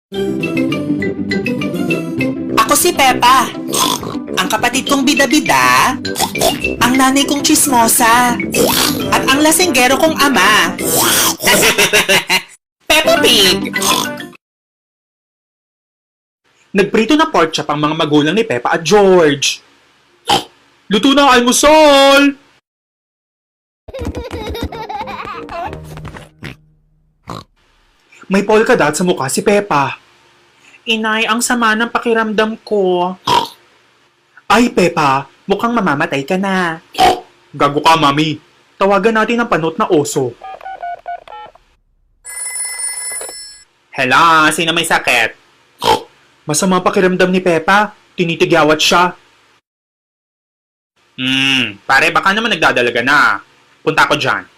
Ako si Pepa. Ang kapatid kong bida-bida, ang nanay kong chismosa, at ang lasenggero kong ama. Peppa Pig! Nagprito na pork chop ang mga magulang ni Peppa at George. Luto na ang almusal! May polka dot sa mukha si Peppa. Inay, ang sama ng pakiramdam ko. Ay, Peppa, mukhang mamamatay ka na. Gago ka, Mami. Tawagan natin ang panot na oso. Hello, sino may sakit? Masama ang pakiramdam ni Peppa. Tinitigyawat siya. Pare, baka naman nagdadalaga na. Punta ko dyan.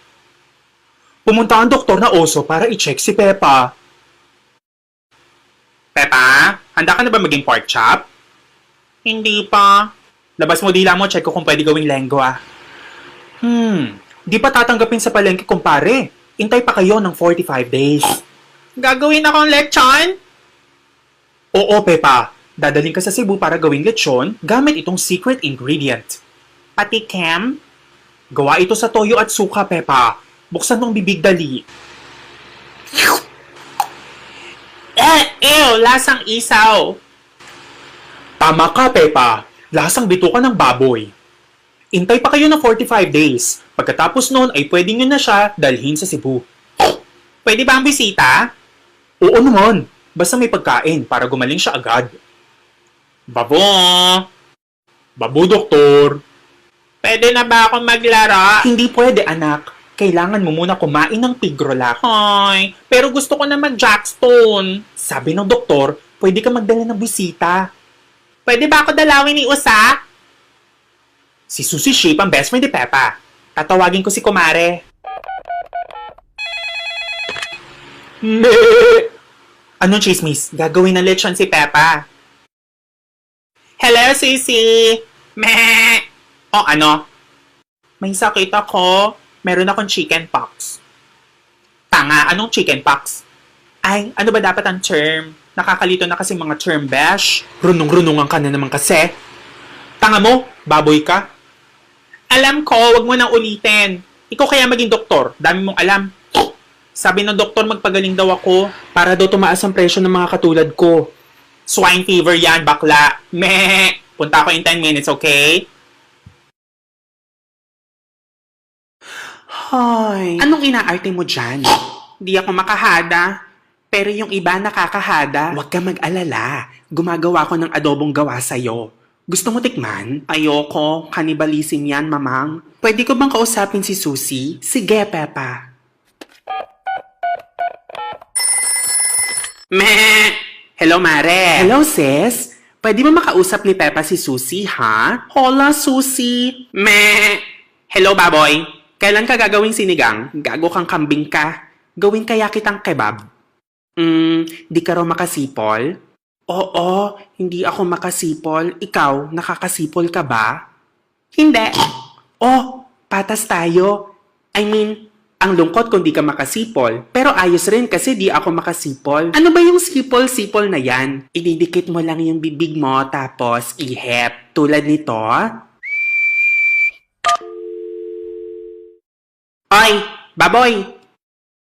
Pumunta ang doktor na oso para i-check si Peppa. Pepa, handa ka na ba maging pork chop? Hindi pa. Labas mo dila mo, check ko kung pwede gawing lengua. Di pa tatanggapin sa palengke, kumpare. Intay pa kayo ng 45 days. Gagawin akong lechon? Oo, Peppa. Dadaling ka sa Cebu para gawing lechon gamit itong secret ingredient. Pati Cam? Gawa ito sa toyo at suka, Peppa. Buksan mong bibig dali. Ew, lasang isaw. Tama ka, Peppa. Lasang bituka ng baboy. Intay pa kayo ng 45 days. Pagkatapos noon ay pwede nyo na siya dalhin sa Cebu. Pwede ba ang bisita? Oo naman. Basta may pagkain para gumaling siya agad. Babo! Babu, doktor. Pwede na ba akong maglaro? Hindi pwede, anak. Kailangan mo muna kumain ng tigrolak. Hoy, pero gusto ko na mag-jackstone. Sabi ng doktor, pwede ka magdala ng bisita. Pwede ba ako dalawin ni Usa? Si Susie Shape ang best friend ni Peppa. Tatawagin ko si Kumare. Me! Anong chismis? Gagawin na lechon si Peppa. Hello, Sisi! Meh! O ano? May sakit ako. Meron akong chicken pox. Tanga, anong chicken pox? Ay, ano ba dapat ang term? Nakakalito na kasi mga term bash. Runong-runungan ka na naman kasi. Tanga mo, baboy ka. Alam ko, wag mo nang ulitin. Ikaw kaya maging doktor, dami mong alam. Sabi ng doktor magpagaling daw ako. Para daw tumaas ang presyo ng mga katulad ko. Swine fever yan, bakla. Meh! Punta ako in 10 minutes, okay? Hoy. Anong inaarte mo dyan? Di ako makahada. Pero yung iba nakakahada. Huwag ka mag-alala. Gumagawa ko ng adobong gawa sa'yo. Gusto mo tikman? Ayoko. Cannibalism yan, mamang. Pwede ko bang kausapin si Susie? Sige, Peppa. Meh! Hello, Mare. Hello, sis. Pwede mo makausap ni Peppa si Susie, ha? Hola, Susie. Meh! Hello, baboy. Kailan ka gagawing sinigang? Gago kang kambing ka. Gawin kaya kitang kebab. Di ka raw makasipol? Oo, hindi ako makasipol. Ikaw, nakakasipol ka ba? Hindi. Oh, patas tayo. I mean, ang lungkot kung di ka makasipol. Pero ayos rin kasi di ako makasipol. Ano ba yung sipol-sipol na yan? Ididikit mo lang yung bibig mo tapos ihep. Tulad nito. Oy, baboy!